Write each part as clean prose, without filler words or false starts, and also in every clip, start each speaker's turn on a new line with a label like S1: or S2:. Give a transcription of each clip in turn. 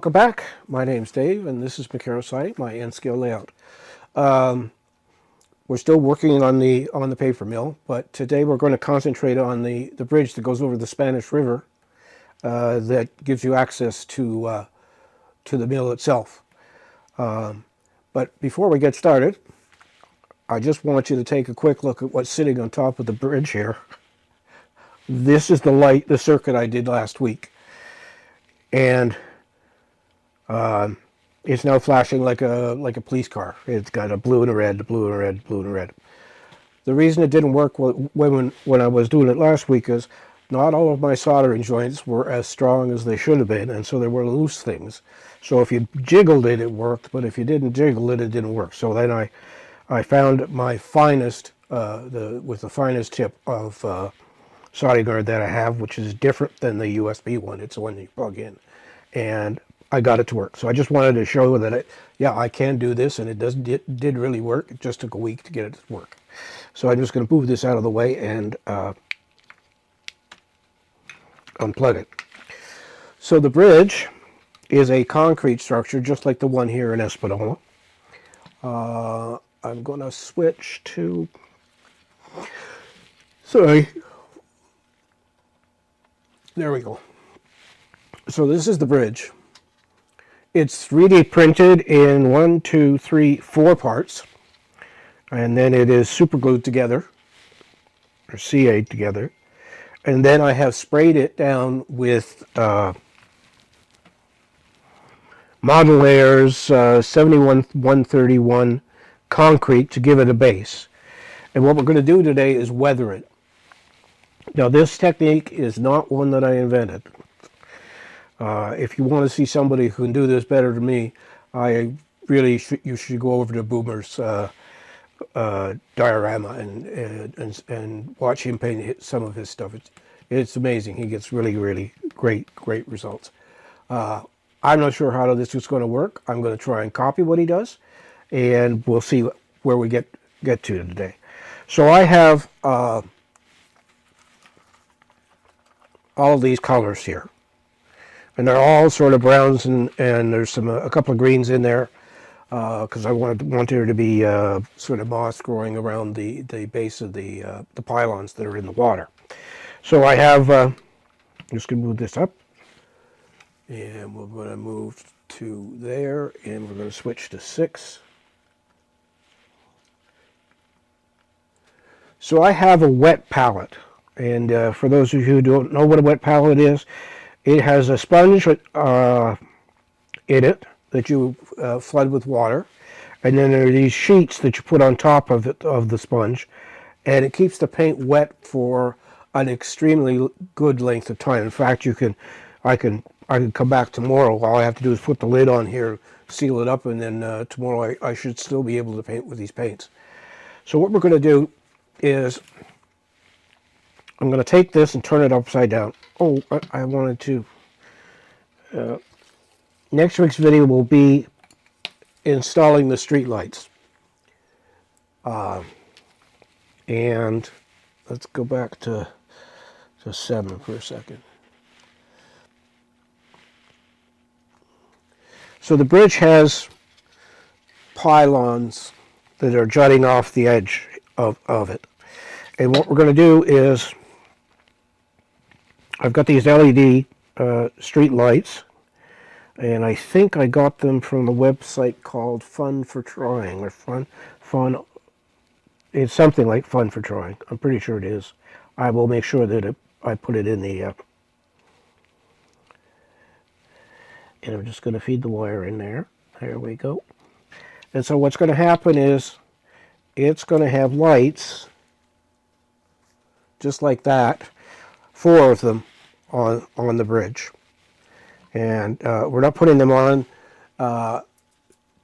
S1: Welcome back. My name's Dave, and this is Site, my N-scale layout. We're still working on the paper mill, but today we're going to concentrate on the bridge that goes over the Spanish River that gives you access to the mill itself. But before we get started, I just want you to take a quick look at what's sitting on top of the bridge here. This is the circuit I did last week, and it's now flashing like a police car. It's got a blue and a red, blue and a red, blue and a red. The reason it didn't work when I was doing it last week is not all of my soldering joints were as strong as they should have been, and so there were loose things. So if you jiggled it, it worked, but if you didn't jiggle it, it didn't work. So then I found my finest, with the finest tip of soldering guard that I have, which is different than the USB one. It's the one that you plug in, and I got it to work. So I just wanted to show that I can do this, and it did really work. It just took a week to get it to work. So I'm just going to move this out of the way and unplug it. So the bridge is a concrete structure, just like the one here in Espanola. I'm going to switch to, sorry, there we go. So this is the bridge. It's 3D printed in 1, 2, 3, 4 parts, and then it is super glued together, or CA'd together, and then I have sprayed it down with model layers 71-131 concrete to give it a base. And what we're going to do today is weather it. Now, this technique is not one that I invented. If you want to see somebody who can do this better than me, you should go over to Boomer's diorama and watch him paint some of his stuff. It's amazing. He gets really great results. I'm not sure how this is going to work. I'm going to try and copy what he does, and we'll see where we get to today. So I have all of these colors here, and they're all sort of browns, and there's a couple of greens in there because I want there to be sort of moss growing around the base of the pylons that are in the water. So I have, I'm just going to move this up, and we're going to move to there, and we're going to switch to 6. So I have a wet pallet, and for those of you who don't know what a wet pallet is, it has a sponge in it that you flood with water, and then there are these sheets that you put on top of the sponge, and it keeps the paint wet for an extremely good length of time. In fact, I can come back tomorrow. All I have to do is put the lid on here, seal it up, and then tomorrow I should still be able to paint with these paints. So what we're going to do is I'm going to take this and turn it upside down. Oh, I wanted to. Next week's video will be installing the street lights. And let's go back to 7 for a second. So the bridge has pylons that are jutting off the edge of it. And what we're going to do is, I've got these LED street lights, and I think I got them from the website called Fun for Trying, or Fun. It's something like Fun for Trying. I'm pretty sure it is. I will make sure that I put it in the. And I'm just going to feed the wire in there. There we go. And so what's going to happen is, it's going to have lights just like that, 4 of them on the bridge. And we're not putting them on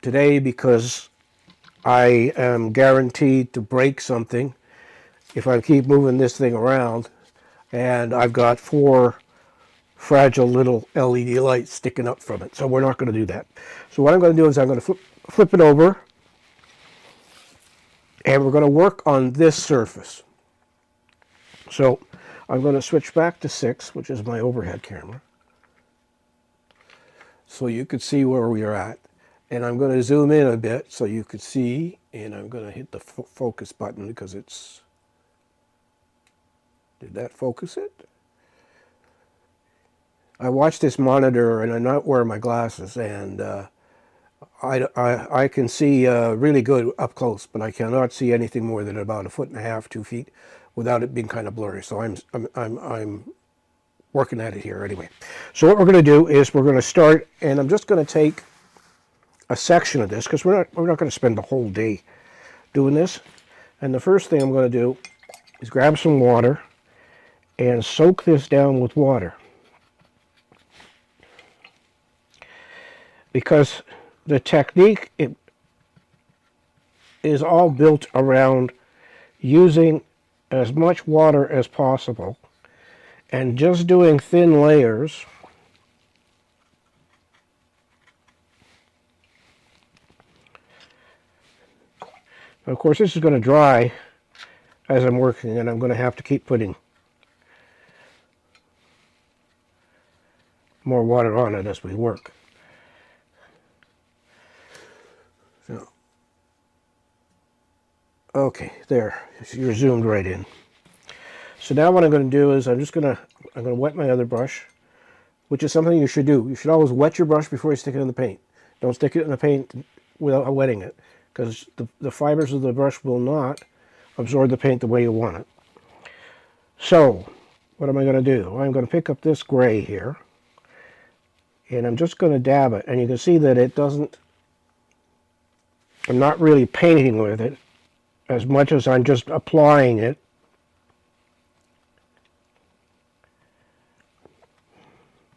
S1: today because I am guaranteed to break something if I keep moving this thing around, and I've got 4 fragile little LED lights sticking up from it. So we're not going to do that. So what I'm going to do is I'm going to flip it over, and we're going to work on this surface. So I'm going to switch back to 6, which is my overhead camera. so you could see where we are at. And I'm going to zoom in a bit so you could see, and I'm going to hit the focus button because it's, did that focus it? I watch this monitor and I'm not wearing my glasses, and I can see really good up close, but I cannot see anything more than about 1.5 feet, 2 feet without it being kind of blurry. So I'm working at it here anyway. So what we're going to do is we're going to start, and I'm just going to take a section of this because we're not going to spend the whole day doing this. And the first thing I'm going to do is grab some water and soak this down with water, because the technique is all built around using as much water as possible and just doing thin layers. Of course, this is going to dry as I'm working, and I'm going to have to keep putting more water on it as we work. So, okay, there, you're zoomed right in. So now what I'm going to do is I'm going to wet my other brush, which is something you should do. You should always wet your brush before you stick it in the paint. Don't stick it in the paint without wetting it, because the fibers of the brush will not absorb the paint the way you want it. So what am I going to do? I'm going to pick up this gray here, and I'm just going to dab it, and you can see that it doesn't, I'm not really painting with it as much as I'm just applying it.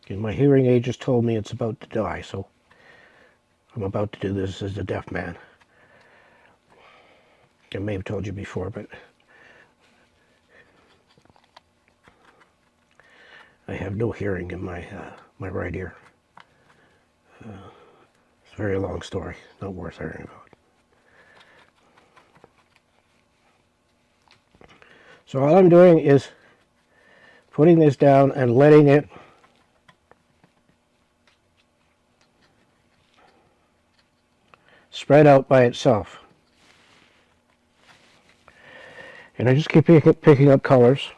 S1: And my hearing aid just told me it's about to die, so I'm about to do this as a deaf man. I may have told you before, but I have no hearing in my my right ear. It's a very long story, not worth hearing about. So all I'm doing is putting this down and letting it spread out by itself. And I just keep picking up colors.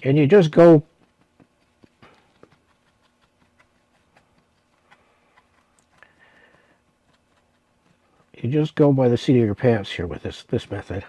S1: And you just go by the seat of your pants here with this method.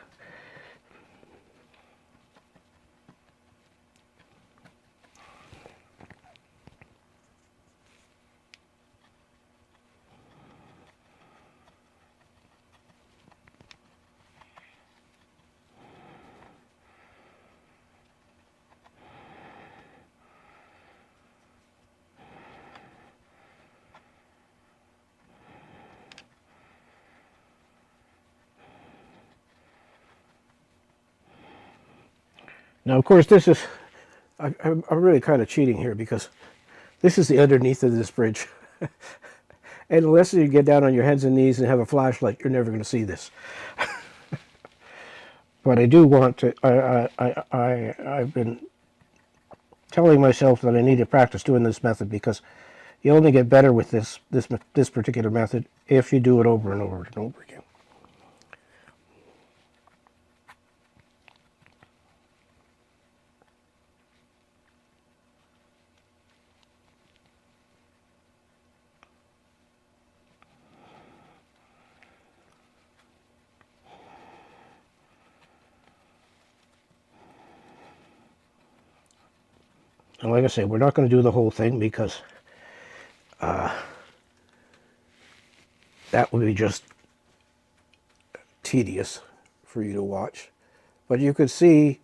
S1: Now, of course, this is, I'm really kind of cheating here because this is the underneath of this bridge. And unless you get down on your hands and knees and have a flashlight, you're never going to see this. But I do want to, I've been telling myself that I need to practice doing this method, because you only get better with this particular method if you do it over and over and over again. And like I say, we're not going to do the whole thing because that would be just tedious for you to watch. But you could see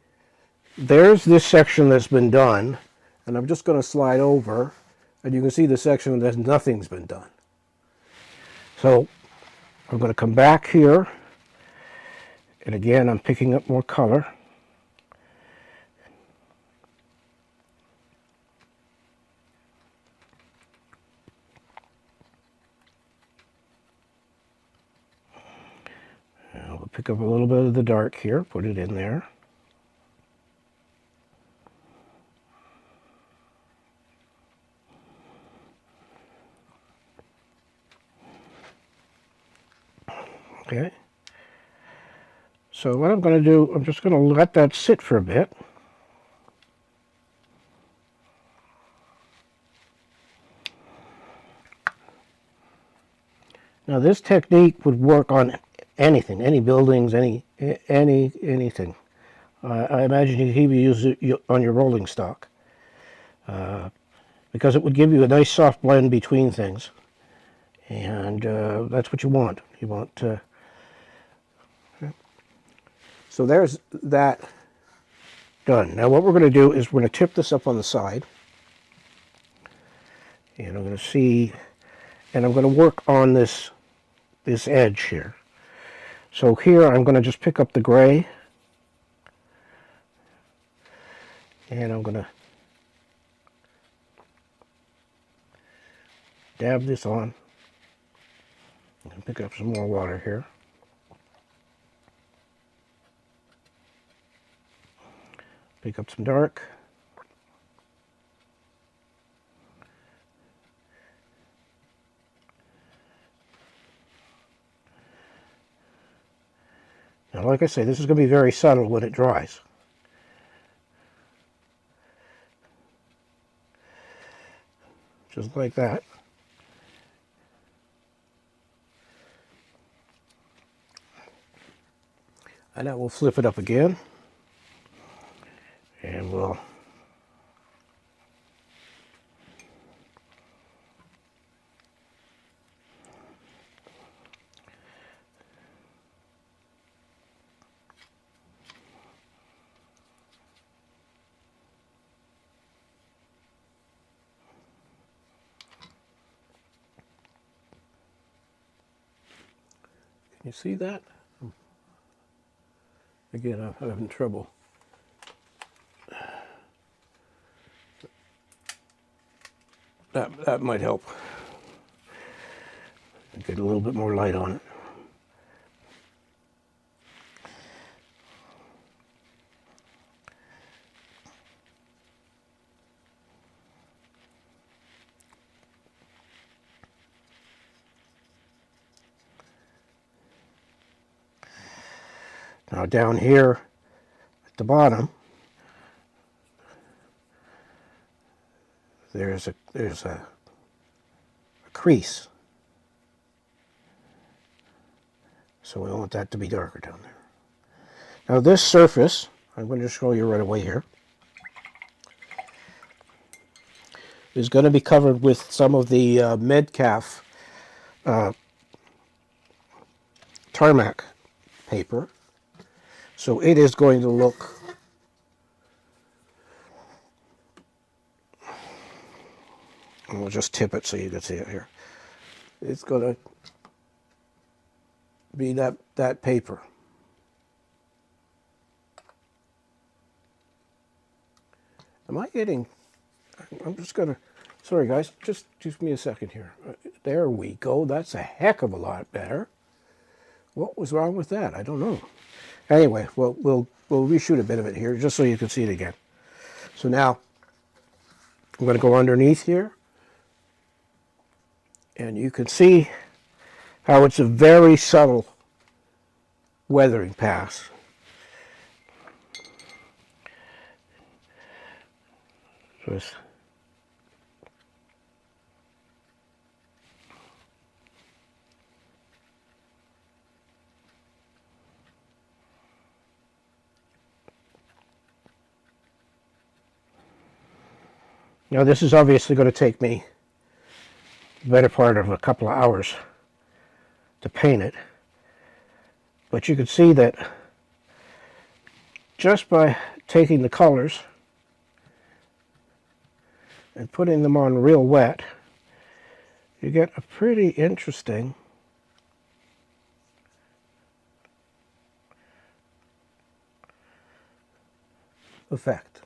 S1: there's this section that's been done, and I'm just going to slide over, and you can see the section that nothing's been done. So I'm going to come back here, and again I'm picking up more color. pick up a little bit of the dark here, put it in there. Okay. So what I'm going to do, I'm just going to let that sit for a bit. Now this technique would work on anything, any buildings, anything. I imagine you could even use it on your rolling stock, because it would give you a nice soft blend between things, and that's what you want. You want. So there's that done. Now what we're going to do is we're going to tip this up on the side, and I'm going to see, and I'm going to work on this edge here. So here I'm going to just pick up the gray, and I'm going to dab this on and pick up some more water here. Pick up some dark. Now, like I say, this is going to be very subtle when it dries. Just like that. And now we'll flip it up again. And we'll Can you see that? Again, I'm having trouble. That might help. Get a little bit more light on it. Now down here at the bottom, there's a crease. So we want that to be darker down there. Now this surface, I'm going to show you right away here, is going to be covered with some of the Metcalf tarmac paper. So it is going to look and we'll just tip it so you can see it here. It's going to be that paper. Am I getting, I'm just going to, sorry guys, just give me a second here. There we go. That's a heck of a lot better. What was wrong with that? I don't know. Anyway, we'll reshoot a bit of it here just so you can see it again. So now I'm going to go underneath here, and you can see how it's a very subtle weathering pass. Just now this is obviously going to take me the better part of a couple of hours to paint it, but you can see that just by taking the colors and putting them on real wet, you get a pretty interesting effect.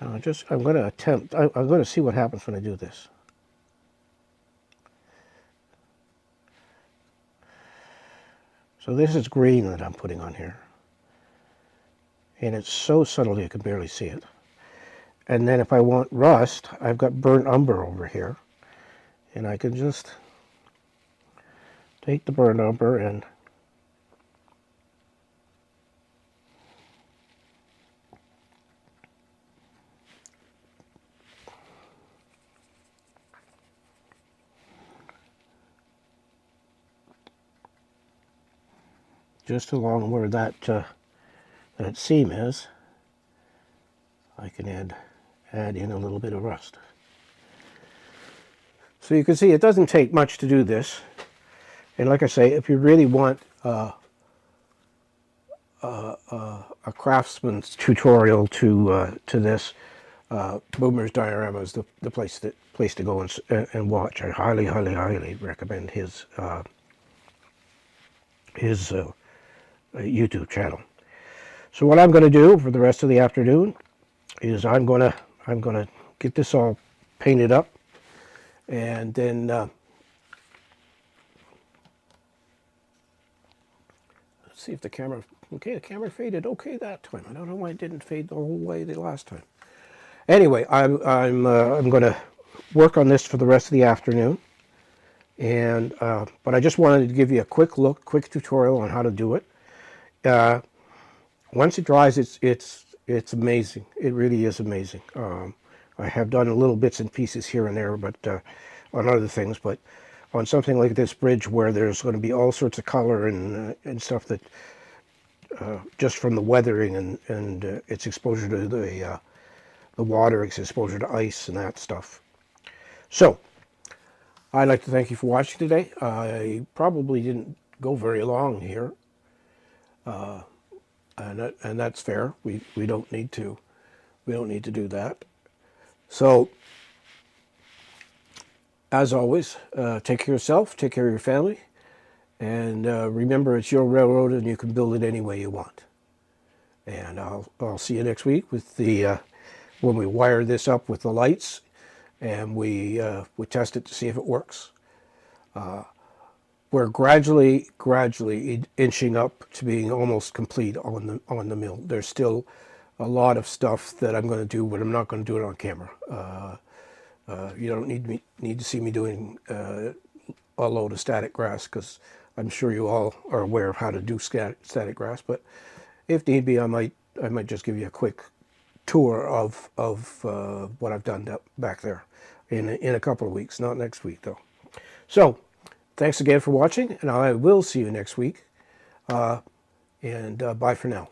S1: I'm going to attempt, I'm going to see what happens when I do this. So this is green that I'm putting on here. And it's so subtle you can barely see it. And then if I want rust, I've got burnt umber over here. And I can just take the burnt umber and just along where that seam is, I can add in a little bit of rust. So you can see it doesn't take much to do this. And like I say, if you really want a craftsman's tutorial to this, Boomer's Diorama is the place to go and watch. I highly recommend his YouTube channel. So what I'm going to do for the rest of the afternoon is I'm going to get this all painted up, and then let's see if the camera. Okay, the camera faded okay that time. I don't know why it didn't fade the whole way the last time. Anyway, I'm going to work on this for the rest of the afternoon, and but I just wanted to give you a quick tutorial on how to do it. Once it dries, it's amazing. It really is amazing. I have done little bits and pieces here and there, but on other things. But on something like this bridge, where there's going to be all sorts of color and stuff that just from the weathering and its exposure to the water, its exposure to ice and that stuff. So I'd like to thank you for watching today. I probably didn't go very long here. And that's fair. We don't need to do that. So as always, take care of yourself, take care of your family, and remember, it's your railroad and you can build it any way you want. And I'll see you next week with the when we wire this up with the lights and we test it to see if it works. We're gradually inching up to being almost complete on the mill. There's still a lot of stuff that I'm going to do, but I'm not going to do it on camera. You don't need to see me doing a load of static grass, because I'm sure you all are aware of how to do static grass. But if need be, I might just give you a quick tour of what I've done back there in a couple of weeks, not next week though. So thanks again for watching, and I will see you next week. And bye for now.